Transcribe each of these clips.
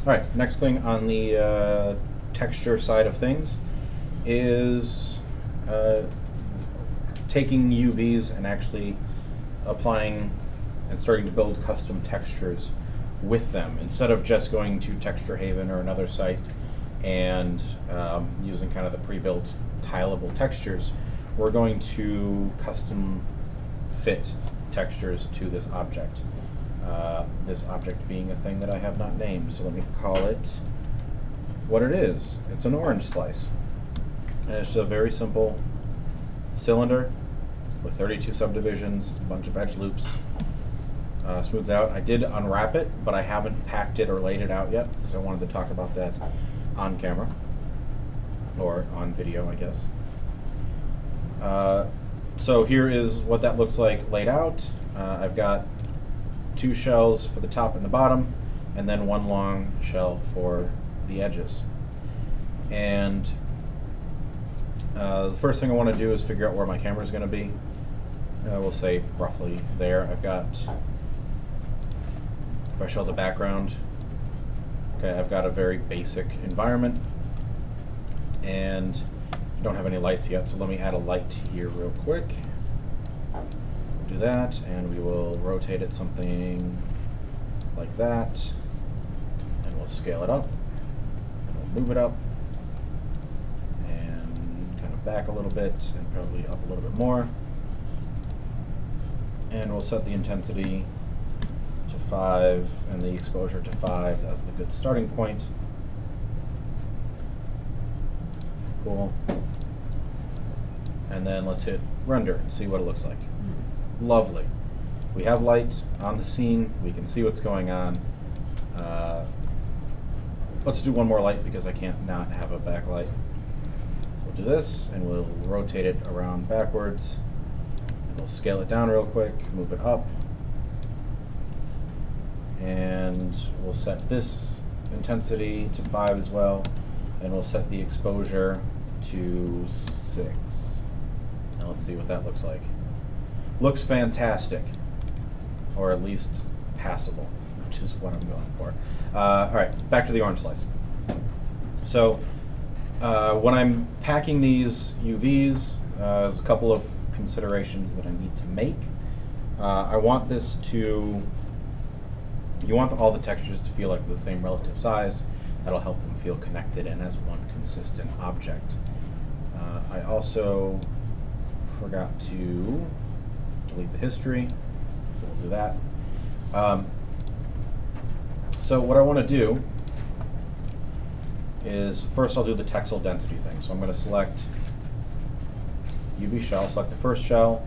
Alright, next thing on the texture side of things is taking UVs and actually applying and starting to build custom textures with them instead of just going to Texture Haven or another site and using kind of the pre-built tileable textures. We're going to custom fit textures to this object. This object being a thing that I have not named, so let me call it what it is. It's an orange slice. And it's a very simple cylinder with 32 subdivisions, a bunch of edge loops, smoothed out. I did unwrap it, but I haven't packed it or laid it out yet, because I wanted to talk about that on camera, or on video, I guess. So here is what that looks like laid out. I've got 2 shells for the top and the bottom, and then 1 long shell for the edges. And the first thing I want to do is figure out where my camera is going to be. We'll say roughly there. I've got, if I show the background, okay, I've got a very basic environment, and I don't have any lights yet, so let me add a light here real quick. Do that, and we will rotate it something like that, and we'll scale it up, and we'll move it up, and kind of back a little bit, and probably up a little bit more, and we'll set the intensity to 5 and the exposure to 5. That's a good starting point. Cool. And then let's hit render and see what it looks like. Lovely. We have light on the scene. We can see what's going on. Let's do one more light because I can't not have a backlight. We'll do this, and we'll rotate it around backwards. And we'll scale it down real quick, move it up. And we'll set this intensity to 5 as well. And we'll set the exposure to 6. Now let's see what that looks like. Looks fantastic, or at least passable, which is what I'm going for. Alright, back to the orange slice. So, when I'm packing these UVs, there's a couple of considerations that I need to make. I want this to, you want all the textures to feel like the same relative size. That'll help them feel connected and as one consistent object. I also forgot to delete the history, so we'll do that. So what I want to do is, first I'll do the textile density thing. So I'm going to select UV shell, select the first shell.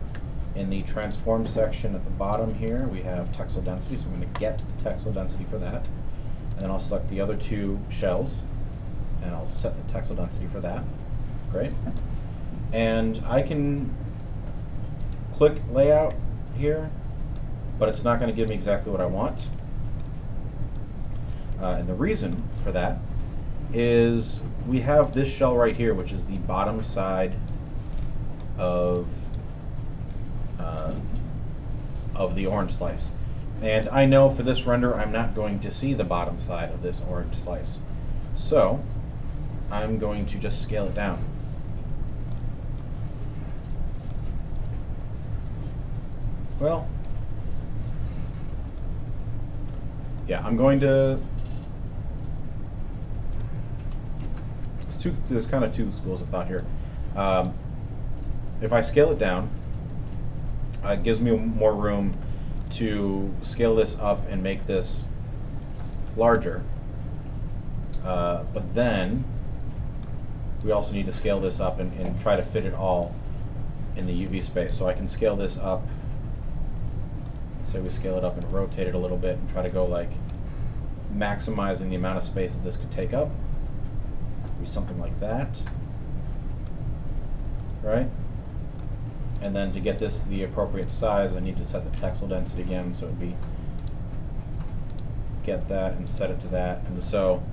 In the transform section at the bottom here, we have textile density, so I'm going to get the textile density for that. And then I'll select the other 2 shells, and I'll set the textile density for that. Great. And I can click layout here, but it's not going to give me exactly what I want. And the reason for that is we have this shell right here, which is the bottom side of the orange slice. And I know for this render I'm not going to see the bottom side of this orange slice. So I'm going to just scale it down. Well, yeah, I'm going to, there's kind of 2 schools of thought here. If I scale it down, it gives me more room to scale this up and make this larger. But then we also need to scale this up and try to fit it all in the UV space. So I can scale this up. Say we scale it up and rotate it a little bit and try to go like maximizing the amount of space that this could take up. Do something like that, right? And then to get this the appropriate size, I need to set the textile density again, so it'd be get that and set it to that, and so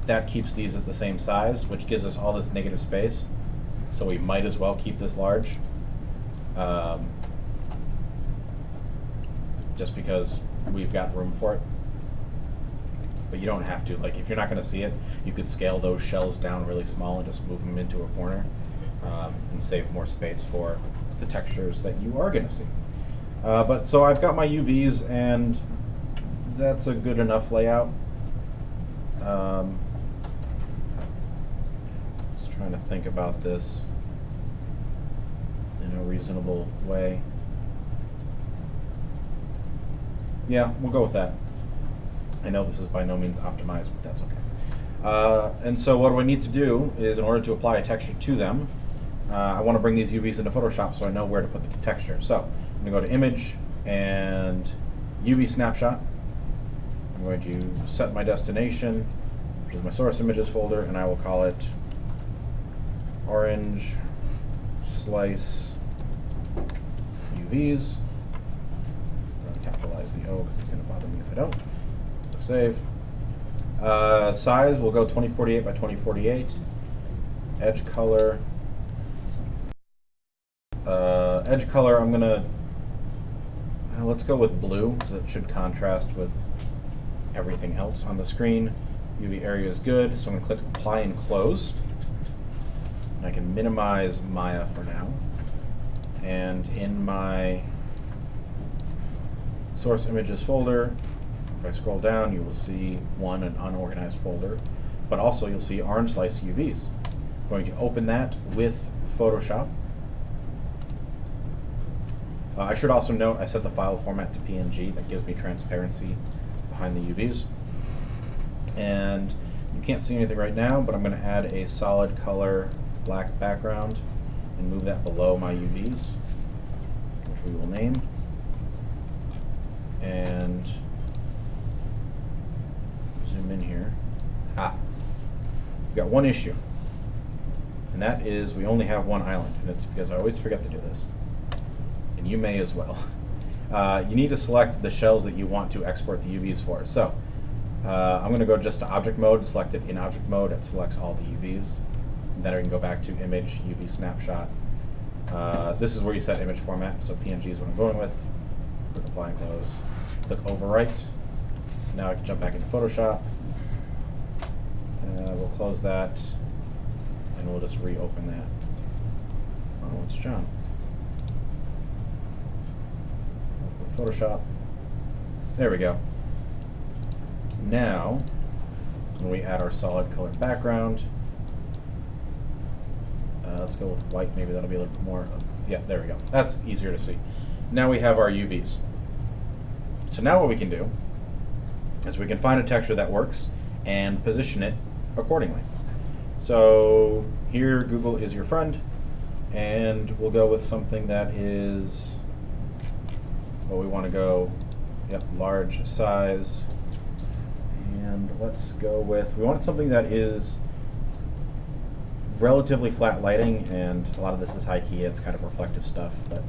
that keeps these at the same size, which gives us all this negative space. So we might as well keep this large, just because we've got room for it. but you don't have to. Like, if you're not going to see it, you could scale those shells down really small and just move them into a corner, and save more space for the textures that you are going to see. But so I've got my UVs, and that's a good enough layout. Just trying to think about this in a reasonable way. Yeah, we'll go with that. I know this is by no means optimized, but that's okay. And so what do I need to do is, in order to apply a texture to them, I want to bring these UVs into Photoshop so I know where to put the texture. So I'm going to go to Image and UV Snapshot. I'm going to set my destination, which is my source images folder, and I will call it Orange Slice UVs. I'm going to capitalize the O because it's going to bother me if I don't. Click Save. Size will go 2048 by 2048. Edge color. I'm going to let's go with blue because it should contrast with everything else on the screen. UV area is good, so I'm going to click Apply and Close. And I can minimize Maya for now. And in my source images folder, if I scroll down, you will see an unorganized folder, but also you'll see Orange Slice UVs. I'm going to open that with Photoshop. I should also note I set the file format to PNG. That gives me transparency behind the UVs. And you can't see anything right now, but I'm going to add a solid color black background and move that below my UVs, which we will name. And zoom in here. We've got one issue, and that is we only have one island, and it's because I always forget to do this. And you may as well. You need to select the shells that you want to export the UVs for. So I'm going to go just to object mode, select it in object mode. It selects all the UVs. And then I can go back to image, UV snapshot. This is where you set image format, so PNG is what I'm going with. Click Apply and Close. Click Overwrite. Now I can jump back into Photoshop. We'll close that, and we'll just reopen that. Oh, it's John. Photoshop. There we go. Now, when we add our solid color background, let's go with white. Maybe that'll be a little bit more. Yeah, there we go. That's easier to see. Now we have our UVs. So now what we can do is we can find a texture that works and position it accordingly. So here, Google is your friend, and we'll go with something that is, well, we want to go, large size, and let's go with, we want something that is relatively flat lighting, and a lot of this is high key, it's kind of reflective stuff, but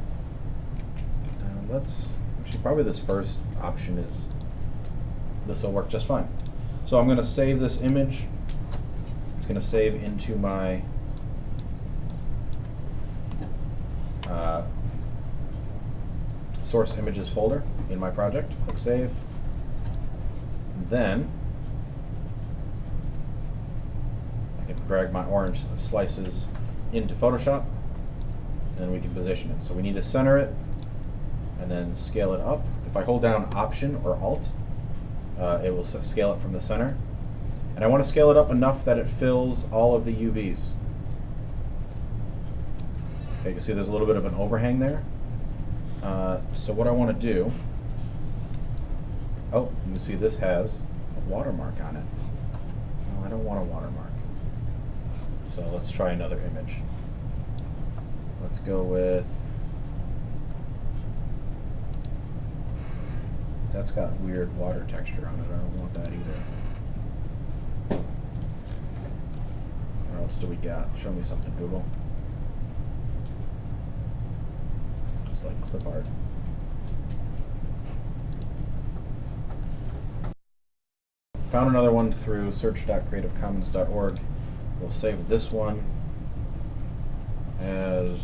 let's, actually probably this first option is, this will work just fine. So I'm going to save this image. It's going to save into my source images folder in my project. Click Save. Then I can drag my orange slices into Photoshop, and we can position it. So we need to center it and then scale it up. If I hold down Option or Alt, it will scale it from the center. And I want to scale it up enough that it fills all of the UVs. Okay, you can see there's a little bit of an overhang there. So what I want to do, you can see this has a watermark on it. No, I don't want a watermark. So let's try another image. Let's go with, that's got weird water texture on it. I don't want that either. What else do we got? Show me something, Google. Just like clip art. Found another one through search.creativecommons.org. We'll save this one as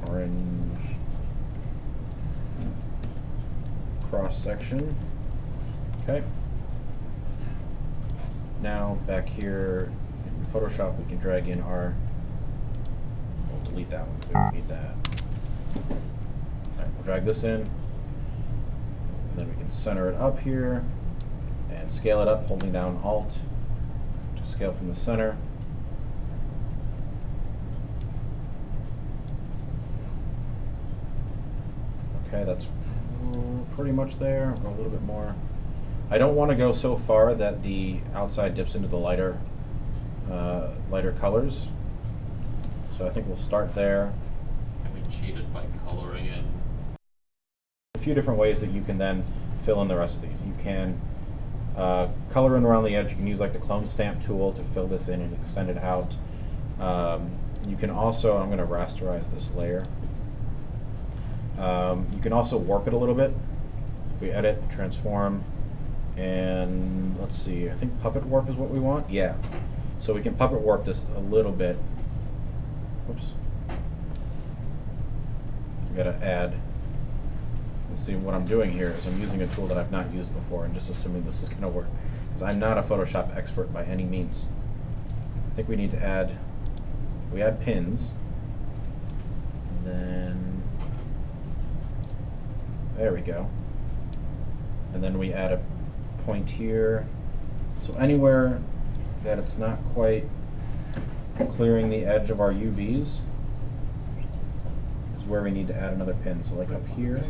orange cross section. Okay. Now back here in Photoshop we can drag in our, we'll delete that one because we don't need that. Alright, we'll drag this in, and then we can center it up here and scale it up holding down Alt to scale from the center. Okay, that's pretty much there. I'll go a little bit more. I don't want to go so far that the outside dips into the lighter colors. So I think we'll start there. Can we cheat it by coloring in? A few different ways that you can then fill in the rest of these. You can color in around the edge. You can use like the clone stamp tool to fill this in and extend it out. You can also, I'm going to rasterize this layer. You can also warp it a little bit. If we edit, transform, and let's see, I think puppet warp is what we want. Yeah. So we can puppet warp this a little bit. Oops. We gotta add. Let's see, what I'm doing here is I'm using a tool that I've not used before and just assuming this is gonna work. Because I'm not a Photoshop expert by any means. I think we need to add, we add pins. And then, there we go. And then we add a point here. So anywhere that it's not quite clearing the edge of our UVs is where we need to add another pin. So like up here.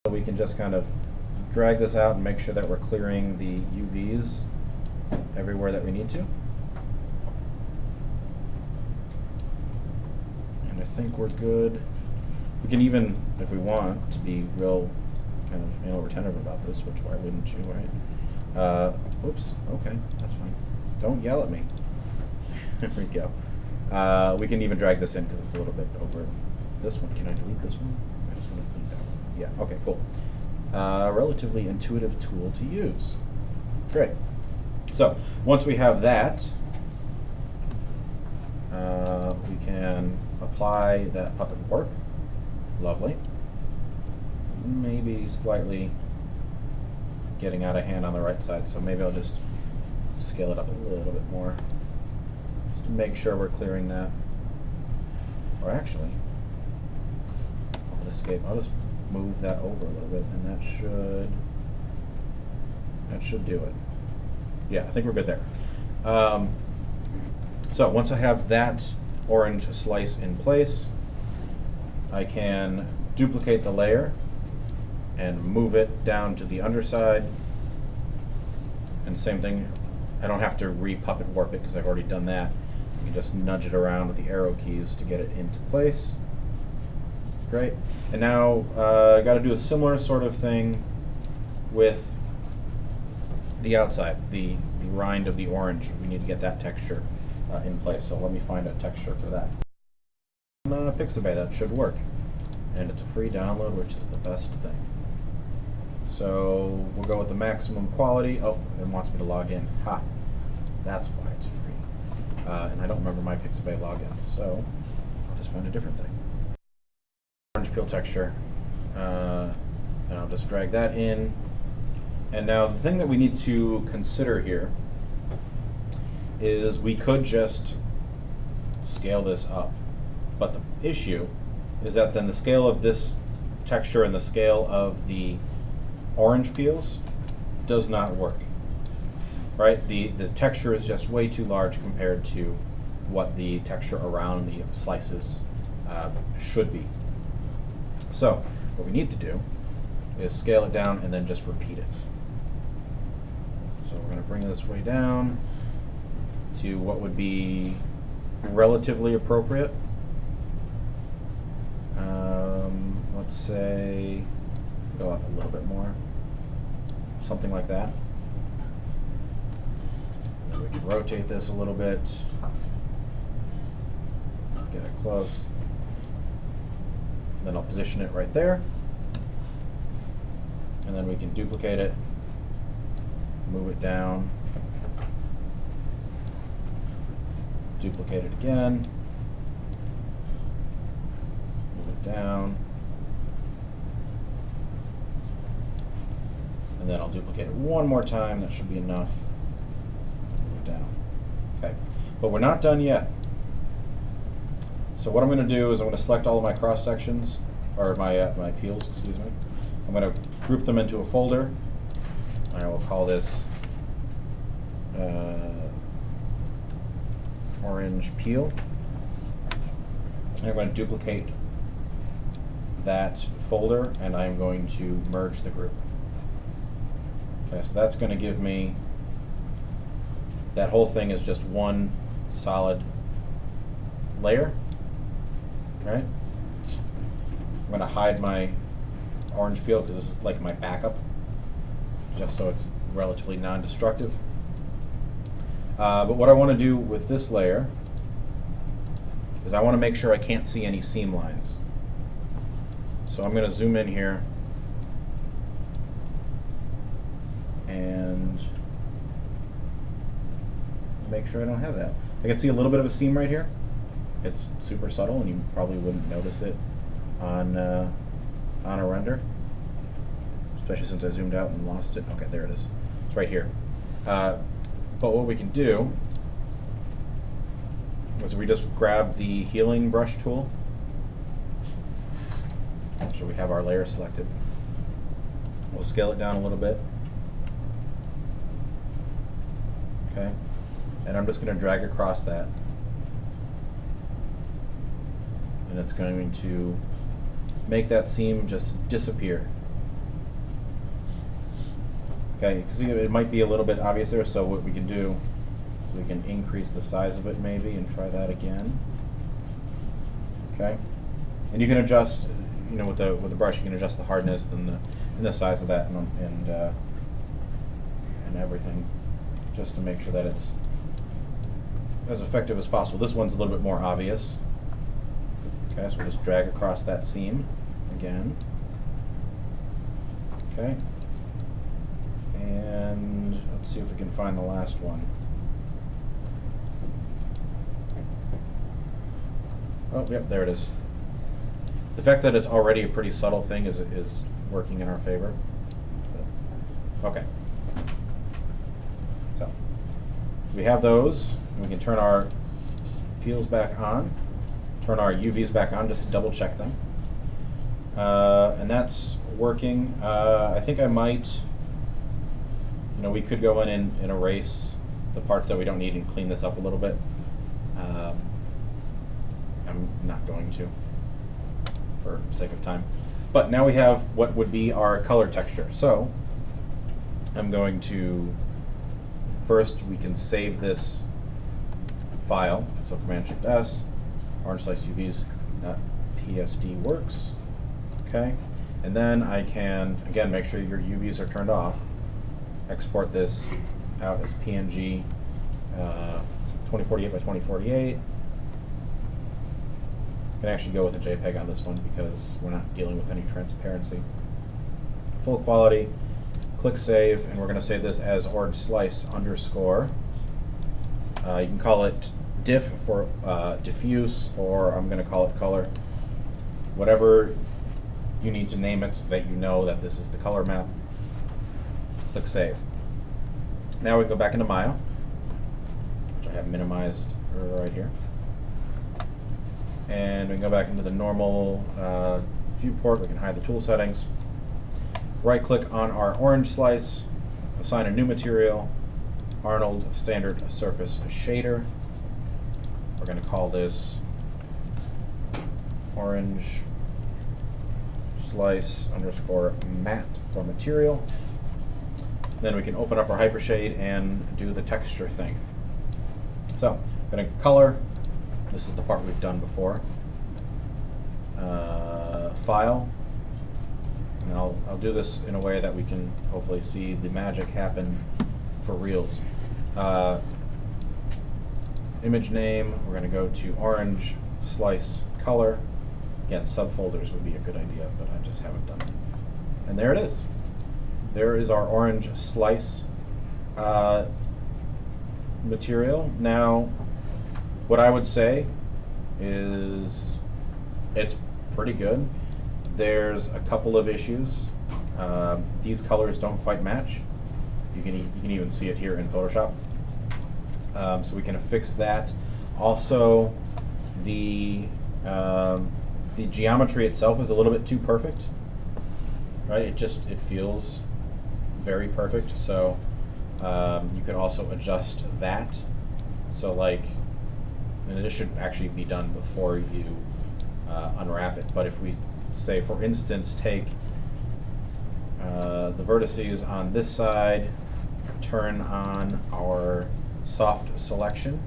So we can just kind of drag this out and make sure that we're clearing the UVs everywhere that we need to. And I think we're good. We can even, if we want, to be real kind of retentive about this, which why wouldn't you, right? Oops, okay, that's fine. Don't yell at me. There we go. We can even drag this in because it's a little bit over this one. Can I delete this one? I just want to delete that one. Yeah, okay, cool. Relatively intuitive tool to use. Great. So, once we have that, we can apply that puppet warp. Lovely. Maybe slightly getting out of hand on the right side, so maybe I'll just scale it up a little bit more just to make sure we're clearing that. Or actually, I'll just move that over a little bit, and that should do it. Yeah, I think we're good there. So once I have that orange slice in place, I can duplicate the layer and move it down to the underside. And same thing, I don't have to re-puppet warp it because I've already done that. You can just nudge it around with the arrow keys to get it into place. Great. And now I got to do a similar sort of thing with the outside, the rind of the orange. We need to get that texture in place. So let me find a texture for that. Pixabay, that should work. And it's a free download, which is the best thing. So we'll go with the maximum quality. Oh, it wants me to log in. Ha! That's why it's free. And I don't remember my Pixabay login, so I'll just find a different thing. Orange peel texture. And I'll just drag that in. And now the thing that we need to consider here is we could just scale this up. But the issue is that then the scale of this texture and the scale of the orange peels does not work. Right? The texture is just way too large compared to what the texture around the slices should be. So what we need to do is scale it down and then just repeat it. So we're going to bring this way down to what would be relatively appropriate. Let's say go up a little bit more, something like that. And we can rotate this a little bit, get it close. Then I'll position it right there, and then we can duplicate it, move it down, duplicate it again, move it down, duplicate it one more time. That should be enough. Move it down. Okay, but we're not done yet. So what I'm going to do is I'm going to select all of my cross sections, or my peels, excuse me. I'm going to group them into a folder. I will call this orange peel. And I'm going to duplicate that folder, and I'm going to merge the group. Okay, so that's going to give me, that whole thing is just one solid layer, right? I'm going to hide my orange peel because this is like my backup, just so it's relatively non-destructive. But what I want to do with this layer is I want to make sure I can't see any seam lines. So I'm going to zoom in here and make sure I don't have that. I can see a little bit of a seam right here. It's super subtle and you probably wouldn't notice it on a render, especially since I zoomed out and lost it. Okay, there it is. It's right here. But what we can do is we just grab the healing brush tool. So we have our layer selected. We'll scale it down a little bit. Okay, and I'm just going to drag across that, and it's going to make that seam just disappear. Okay, you can see it might be a little bit obvious there, so what we can do, we can increase the size of it maybe and try that again. Okay, and you can adjust, you know, with the brush, you can adjust the hardness and the size of that and everything, just to make sure that it's as effective as possible. This one's a little bit more obvious. Okay, so we'll just drag across that seam again. Okay, and let's see if we can find the last one. Oh, yep, there it is. The fact that it's already a pretty subtle thing is working in our favor. Okay. So we have those. We can turn our peels back on, turn our UVs back on just to double check them. And that's working. I think I might, you know, we could go in and erase the parts that we don't need and clean this up a little bit. I'm not going to, for sake of time. But now we have what would be our color texture. So I'm going to, first we can save this file. So Command-Shift-S, orange slice UVs.psd works. Okay, and then I can, again, make sure your UVs are turned off. Export this out as PNG 2048 by 2048. You can actually go with a JPEG on this one because we're not dealing with any transparency. Full quality. Click save, and we're going to save this as orange slice underscore. You can call it diff for diffuse, or I'm going to call it color. Whatever you need to name it so that you know that this is the color map. Click save. Now we go back into Maya, which I have minimized right here. And we can go back into the normal viewport. We can hide the tool settings. Right click on our orange slice, assign a new material, Arnold Standard Surface Shader. We're going to call this orange slice underscore matte for material. Then we can open up our hypershade and do the texture thing. So I'm going to color. This is the part we've done before. File. And I'll do this in a way that we can hopefully see the magic happen for reals. Image name, we're going to go to orange slice color. Again, subfolders would be a good idea, but I just haven't done it. And there it is. There is our orange slice material. Now, what I would say is it's pretty good. There's a couple of issues. These colors don't quite match. You can even see it here in Photoshop. So we can fix that. Also, the geometry itself is a little bit too perfect, right? It feels very perfect. So you could also adjust that. So like, and this should actually be done before you unwrap it. But if we say, for instance, take the vertices on this side, turn on our soft selection,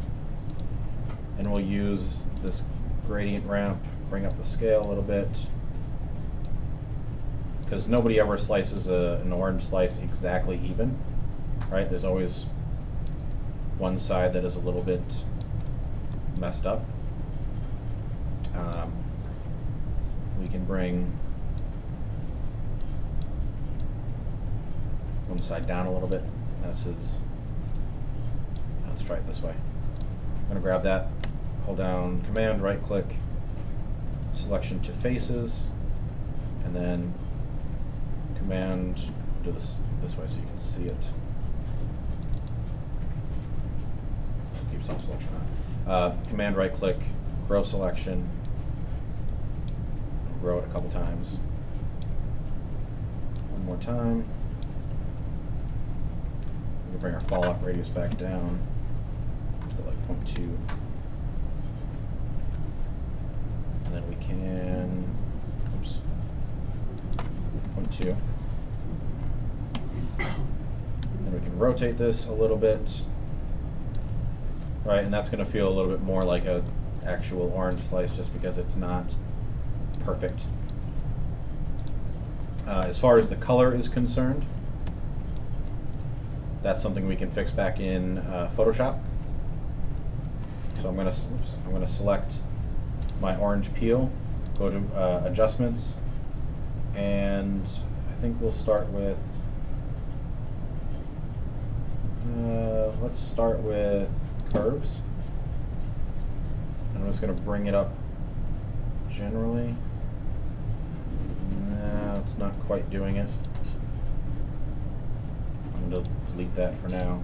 and we'll use this gradient ramp, bring up the scale a little bit, because nobody ever slices an orange slice exactly even, right? There's always one side that is a little bit messed up. We can bring one side down a little bit. Let's try it this way. I'm going to grab that, hold down Command, right click, selection to faces, and then Command, do this way so you can see it. Keep soft selection on. Command, right click, grow selection, grow it a couple times. One more time. We can bring our fall off radius back down to like 0.2. And then we can, oops, 0.2. Then we can rotate this a little bit. Right, and that's going to feel a little bit more like an actual orange slice just because it's not perfect. As far as the color is concerned, that's something we can fix back in Photoshop. So I'm going to select my orange peel, go to adjustments, and I think we'll start with let's start with curves. I'm just going to bring it up generally. No, it's not quite doing it. I'm going to delete that for now.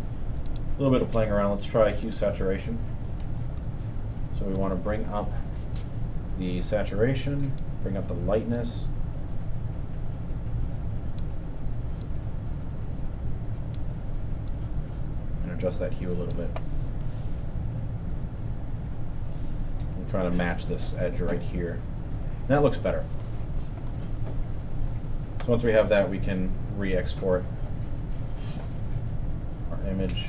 A little bit of playing around. Let's try hue saturation. So we want to bring up the saturation, bring up the lightness. And adjust that hue a little bit. I'm trying to match this edge right here. And that looks better. So once we have that, we can re-export our image.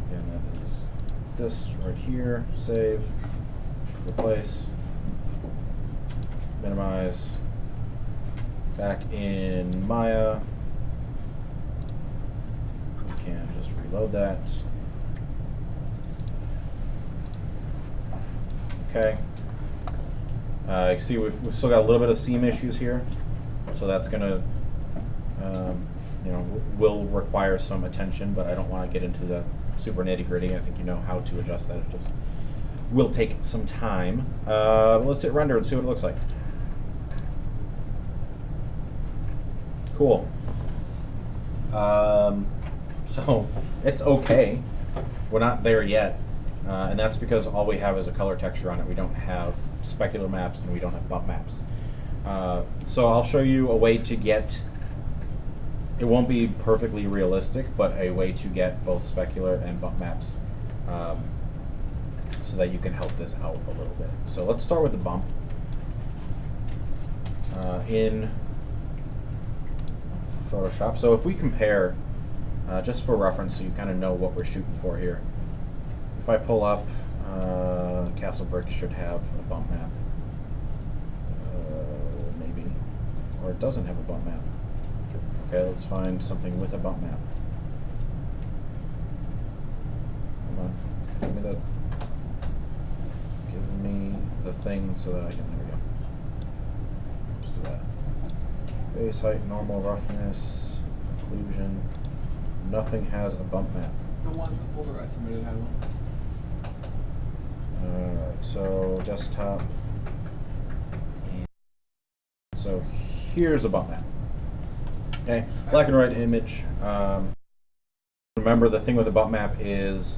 Again, that is this right here. Save, replace, minimize. Back in Maya, we can just reload that. Okay. You can see we've still got a little bit of seam issues here, so that's going to, will require some attention, but I don't want to get into the super nitty-gritty. I think you know how to adjust that. It just will take some time. Let's hit render and see what it looks like. Cool. So it's okay. We're not there yet, and that's because all we have is a color texture on it. We don't have specular maps and we don't have bump maps. So I'll show you a way to get, it won't be perfectly realistic, but a way to get both specular and bump maps so that you can help this out a little bit. So let's start with the bump. In Photoshop. So if we compare, just for reference so you kind of know what we're shooting for here, if I pull up, Castle Brick should have a bump map. Maybe. Or it doesn't have a bump map. Okay, let's find something with a bump map. Come on. Give me the thing so that I can, there we go. Let's do that. Base height, normal roughness, occlusion. Nothing has a bump map. The one folder I submitted had one. Alright, so desktop. So here's a bump map. Okay, black and white image. Remember, the thing with the bump map is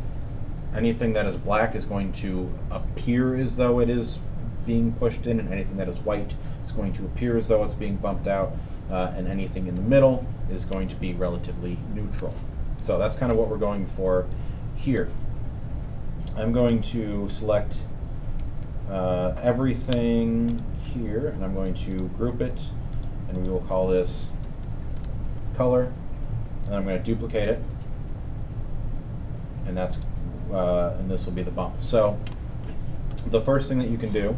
anything that is black is going to appear as though it is being pushed in, and anything that is white is going to appear as though it's being bumped out, and anything in the middle is going to be relatively neutral. So that's kind of what we're going for here. I'm going to select everything here, and I'm going to group it, and we will call this color, and I'm going to duplicate it, and that's and this will be the bump. So the first thing that you can do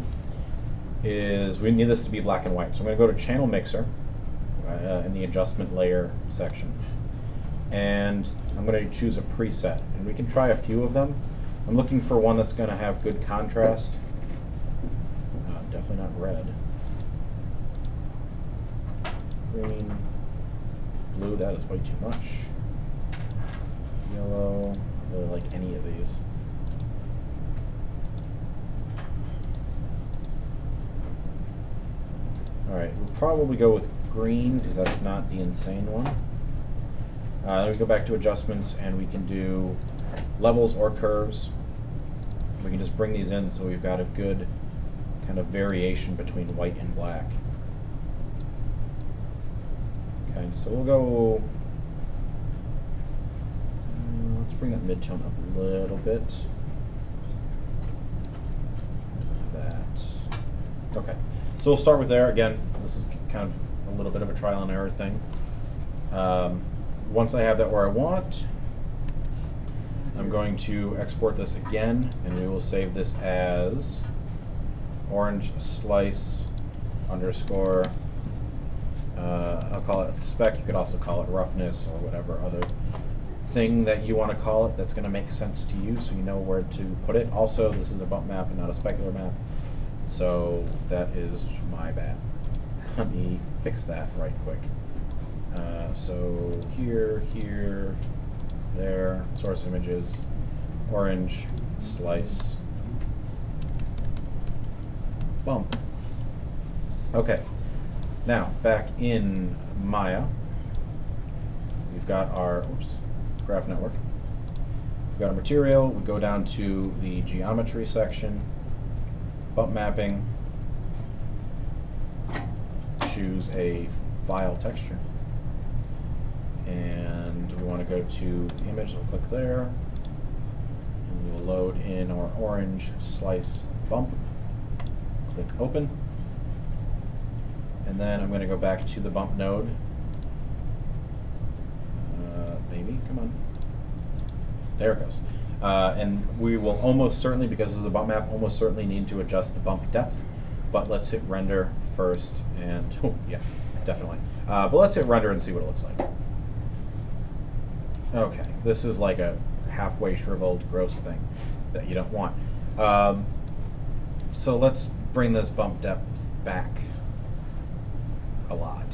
is we need this to be black and white. So I'm going to go to Channel Mixer in the Adjustment Layer section, and I'm going to choose a preset, and we can try a few of them. I'm looking for one that's going to have good contrast. Definitely not red. Green. Blue, that is way too much. Yellow, I don't really like any of these. Alright, we'll probably go with green because that's not the insane one. Then we go back to adjustments and we can do levels or curves. We can just bring these in so we've got a good kind of variation between white and black. Okay, so we'll go, let's bring that midtone up a little bit. That. Okay, so we'll start with there. Again, this is kind of a little bit of a trial and error thing. Once I have that where I want, I'm going to export this again, and we will save this as orange slice underscore, I'll call it spec. You could also call it roughness or whatever other thing that you want to call it that's going to make sense to you, so you know where to put it. Also, this is a bump map and not a specular map, so that is my bad. Let me fix that right quick. So here, there, source images, orange slice, bump. Okay, now back in Maya, we've got our graph network. We've got our material. We go down to the geometry section, bump mapping, choose a file texture, and we want to go to the image, so we'll click there, and we'll load in our orange slice bump. Click open, and then I'm going to go back to the bump node. Maybe, come on. There it goes. And we will almost certainly, because this is a bump map, almost certainly need to adjust the bump depth. But let's hit render first, and oh, yeah, definitely. But let's hit render and see what it looks like. Okay, this is like a halfway shriveled, gross thing that you don't want. So let's bring this bump depth back a lot.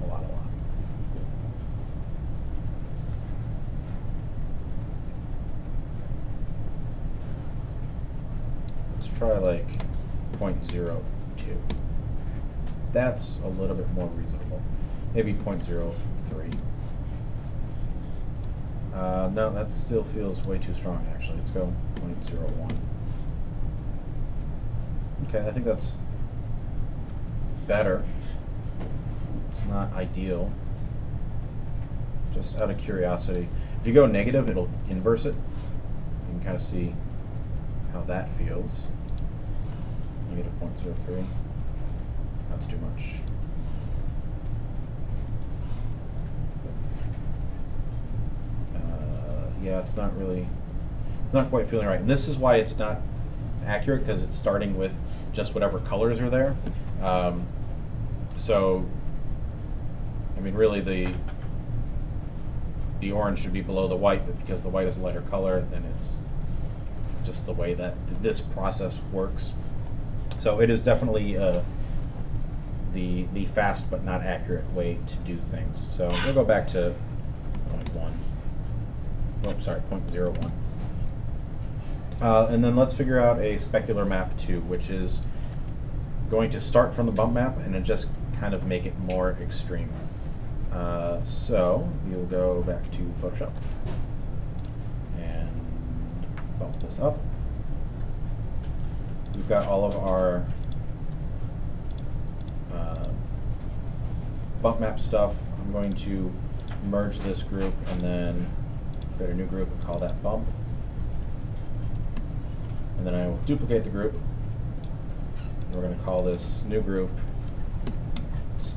A lot. Let's try like 0.02. That's a little bit more reasonable. Maybe 0.03. No, that still feels way too strong, actually. Let's go 0.01. Okay, I think that's better. It's not ideal. Just out of curiosity. If you go negative, it'll inverse it. You can kind of see how that feels. Negative 0.03. That's too much. Yeah, it's not quite feeling right. And this is why it's not accurate, because it's starting with just whatever colors are there. So, I mean, really the orange should be below the white, but because the white is a lighter color, then it's just the way that this process works. So it is definitely the fast but not accurate way to do things. So we'll go back to 0.1. Oh, sorry, 0.01. And then let's figure out a specular map 2, which is going to start from the bump map and then just kind of make it more extreme. So we will go back to Photoshop and bump this up. We've got all of our bump map stuff. I'm going to merge this group and then create a new group and call that bump. And then I will duplicate the group. We're going to call this new group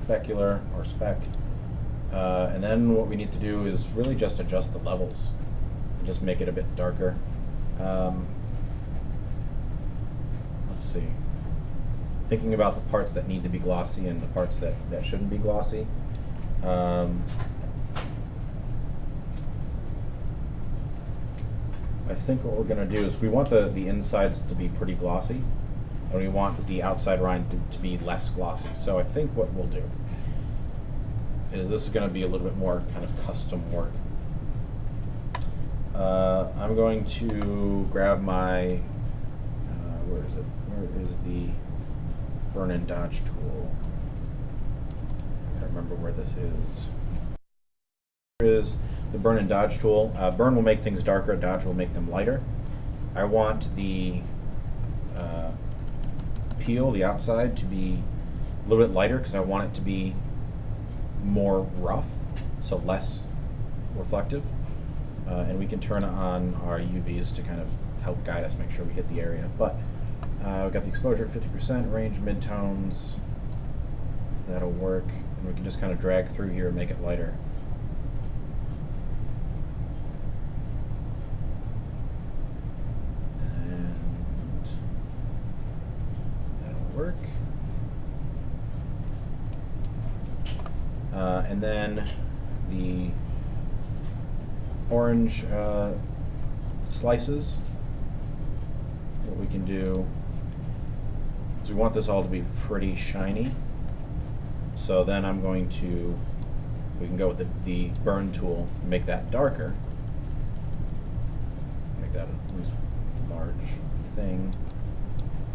Specular or Spec. And then what we need to do is really just adjust the levels and just make it a bit darker. Let's see. Thinking about the parts that need to be glossy and the parts that shouldn't be glossy. I think what we're going to do is we want the insides to be pretty glossy, and we want the outside rind to be less glossy. So I think what we'll do is this is going to be a little bit more kind of custom work. I'm going to grab my, where is it? Where is the burn and dodge tool? I don't remember where this is. Here is the burn and dodge tool. Burn will make things darker, dodge will make them lighter. I want the peel, the outside, to be a little bit lighter because I want it to be more rough, so less reflective. And we can turn on our UVs to kind of help guide us, make sure we hit the area. But we've got the exposure at 50%, range midtones, that'll work. And we can just kind of drag through here and make it lighter. And that'll work. And then the orange slices, what we can do is we want this all to be pretty shiny. So then I'm going to, we can go with the burn tool and make that darker. Make that a large thing.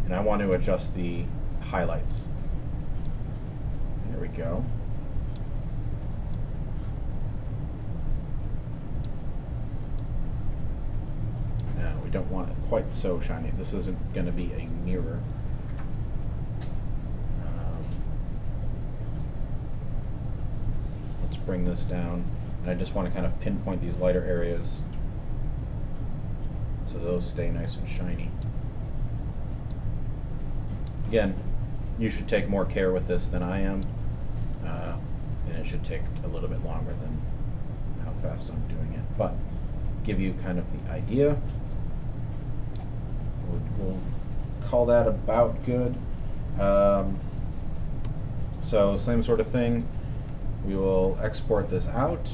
And I want to adjust the highlights. There we go. Don't want it quite so shiny. This isn't going to be a mirror. Let's bring this down, and I just want to kind of pinpoint these lighter areas so those stay nice and shiny. Again, you should take more care with this than I am, and it should take a little bit longer than how fast I'm doing it, but give you kind of the idea. We'll call that about good. So same sort of thing. We will export this out.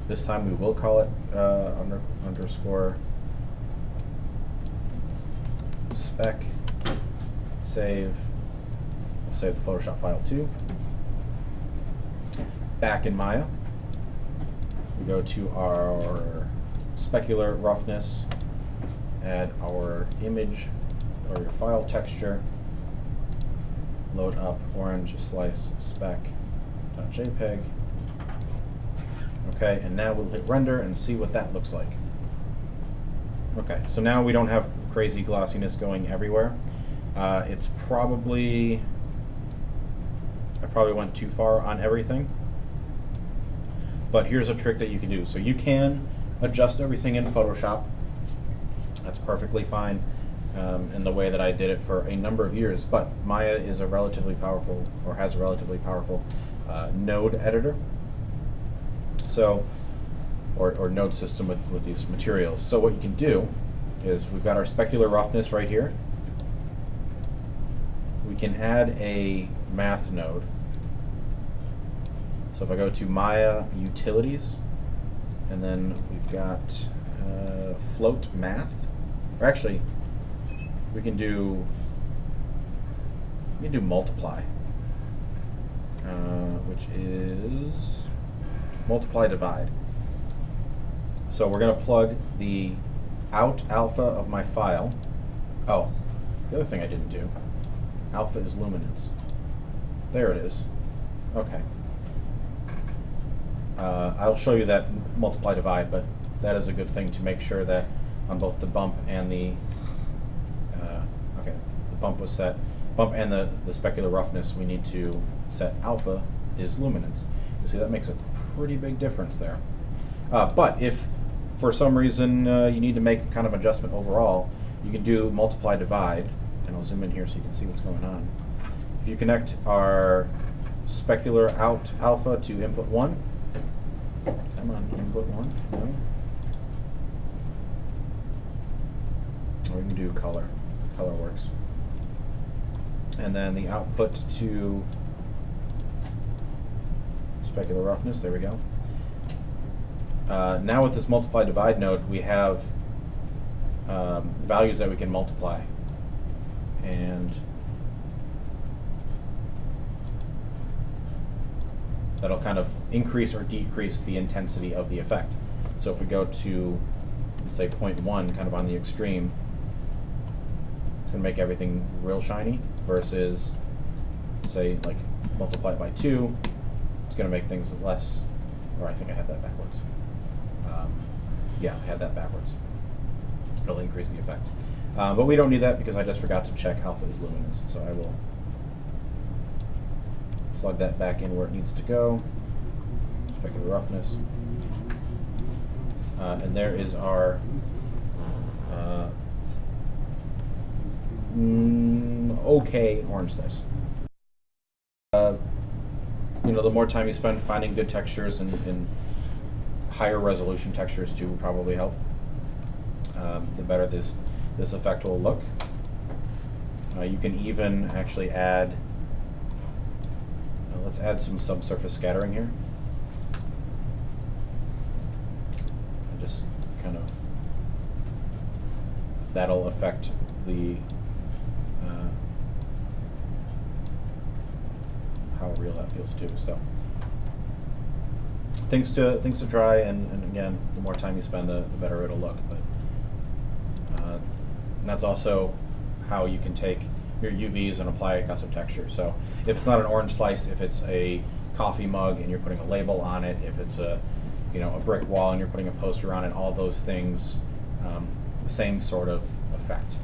This time we will call it underscore spec. Save. We'll save the Photoshop file too. Back in Maya, we go to our specular roughness. Add our image or your file texture, load up orange slice spec.jpg. Okay, and now we'll hit render and see what that looks like. Okay, so now we don't have crazy glossiness going everywhere. It's probably, I probably went too far on everything. But here's a trick that you can do. So you can adjust everything in Photoshop. That's perfectly fine in the way that I did it for a number of years, but Maya is a relatively powerful, or has a relatively powerful node editor. So, or node system with these materials. So what you can do is we've got our specular roughness right here. We can add a math node. So if I go to Maya Utilities, and then we've got float math. Or actually, we can do multiply, which is multiply divide. So we're going to plug the out alpha of my file. Oh, the other thing I didn't do Alpha is luminance. There it is. Okay. I'll show you that multiply divide, but that is a good thing to make sure that on both the bump and the bump was set, bump and the specular roughness, we need to set alpha is luminance. You see that makes a pretty big difference there. But if for some reason you need to make kind of adjustment overall, you can do multiply divide, and I'll zoom in here so you can see what's going on. If you connect our specular out alpha to input 1, come on, input 1, no. Or we can do color. Color works. And then the output to specular roughness, there we go. Now with this multiply divide node, we have values that we can multiply. And that'll kind of increase or decrease the intensity of the effect. So if we go to, say, 0.1, kind of on the extreme, it's going to make everything real shiny, versus, say, like, multiply it by 2, it's going to make things less, or I think I had that backwards. Yeah, I had that backwards. It'll increase the effect. But we don't need that because I just forgot to check alpha is luminance, so I will plug that back in where it needs to go. Specular roughness. And there is our okay orange slice. You know, the more time you spend finding good textures and higher resolution textures too will probably help. The better this effect will look. You can even actually add, let's add some subsurface scattering here. And just kind of, that'll affect the how real that feels too. So things to try, and again, the more time you spend, the better it'll look. But and that's also how you can take your UVs and apply a custom texture. So if it's not an orange slice, if it's a coffee mug and you're putting a label on it, if it's a brick wall and you're putting a poster on it, all those things, the same sort of effect.